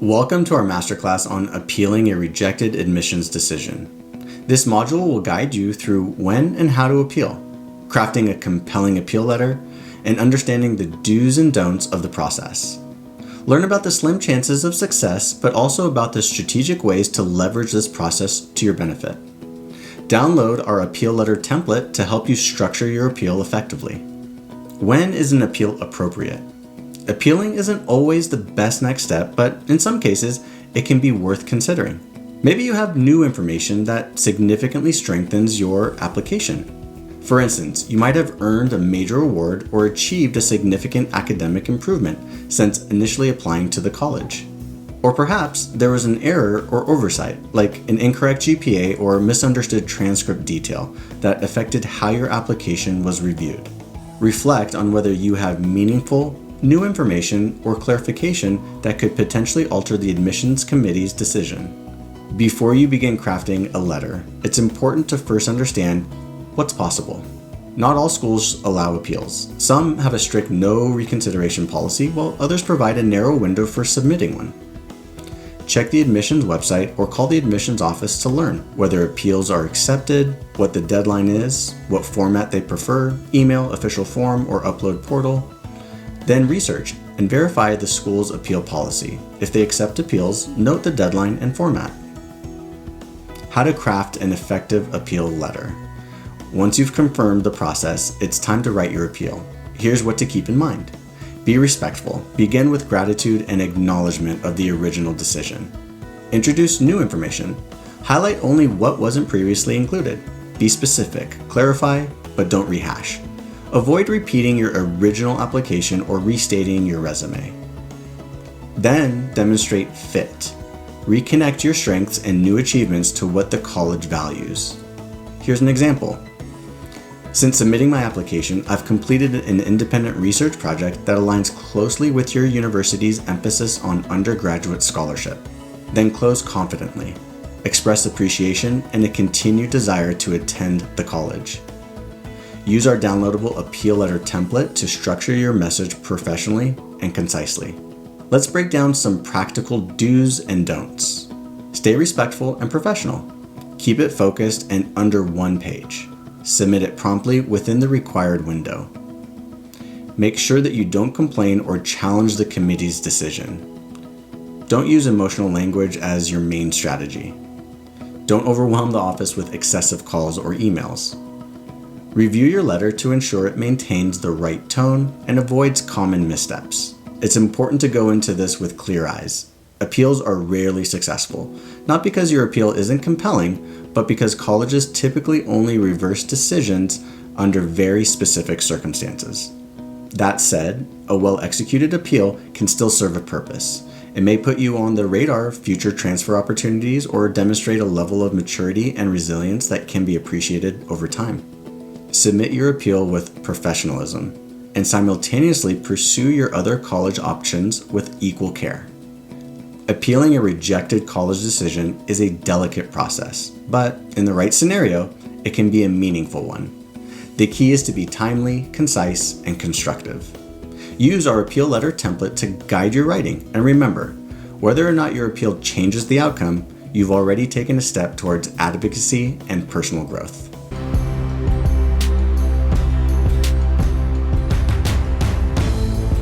Welcome to our masterclass on appealing a rejected admissions decision. This module will guide you through when and how to appeal, crafting a compelling appeal letter, and understanding the do's and don'ts of the process. Learn about the slim chances of success, but also about the strategic ways to leverage this process to your benefit. Download our appeal letter template to help you structure your appeal effectively. When is an appeal appropriate? Appealing isn't always the best next step, but in some cases, it can be worth considering. Maybe you have new information that significantly strengthens your application. For instance, you might have earned a major award or achieved a significant academic improvement since initially applying to the college. Or perhaps there was an error or oversight, like an incorrect GPA or misunderstood transcript detail that affected how your application was reviewed. Reflect on whether you have meaningful, new information or clarification that could potentially alter the admissions committee's decision. Before you begin crafting a letter, it's important to first understand what's possible. Not all schools allow appeals. Some have a strict no reconsideration policy, while others provide a narrow window for submitting one. Check the admissions website or call the admissions office to learn whether appeals are accepted, what the deadline is, what format they prefer, email, official form, or upload portal. Then research and verify the school's appeal policy. If they accept appeals, note the deadline and format. How to craft an effective appeal letter. Once you've confirmed the process, it's time to write your appeal. Here's what to keep in mind. Be respectful. Begin with gratitude and acknowledgement of the original decision. Introduce new information. Highlight only what wasn't previously included. Be specific. Clarify, but don't rehash. Avoid repeating your original application or restating your resume. Then demonstrate fit. Reconnect your strengths and new achievements to what the college values. Here's an example. Since submitting my application, I've completed an independent research project that aligns closely with your university's emphasis on undergraduate scholarship. Then close confidently. Express appreciation and a continued desire to attend the college. Use our downloadable appeal letter template to structure your message professionally and concisely. Let's break down some practical do's and don'ts. Stay respectful and professional. Keep it focused and under one page. Submit it promptly within the required window. Make sure that you don't complain or challenge the committee's decision. Don't use emotional language as your main strategy. Don't overwhelm the office with excessive calls or emails. Review your letter to ensure it maintains the right tone and avoids common missteps. It's important to go into this with clear eyes. Appeals are rarely successful, not because your appeal isn't compelling, but because colleges typically only reverse decisions under very specific circumstances. That said, a well-executed appeal can still serve a purpose. It may put you on the radar of future transfer opportunities or demonstrate a level of maturity and resilience that can be appreciated over time. Submit your appeal with professionalism and simultaneously pursue your other college options with equal care. Appealing a rejected college decision is a delicate process, but in the right scenario, it can be a meaningful one. The key is to be timely, concise, and constructive. Use our appeal letter template to guide your writing, and remember, whether or not your appeal changes the outcome, you've already taken a step towards advocacy and personal growth.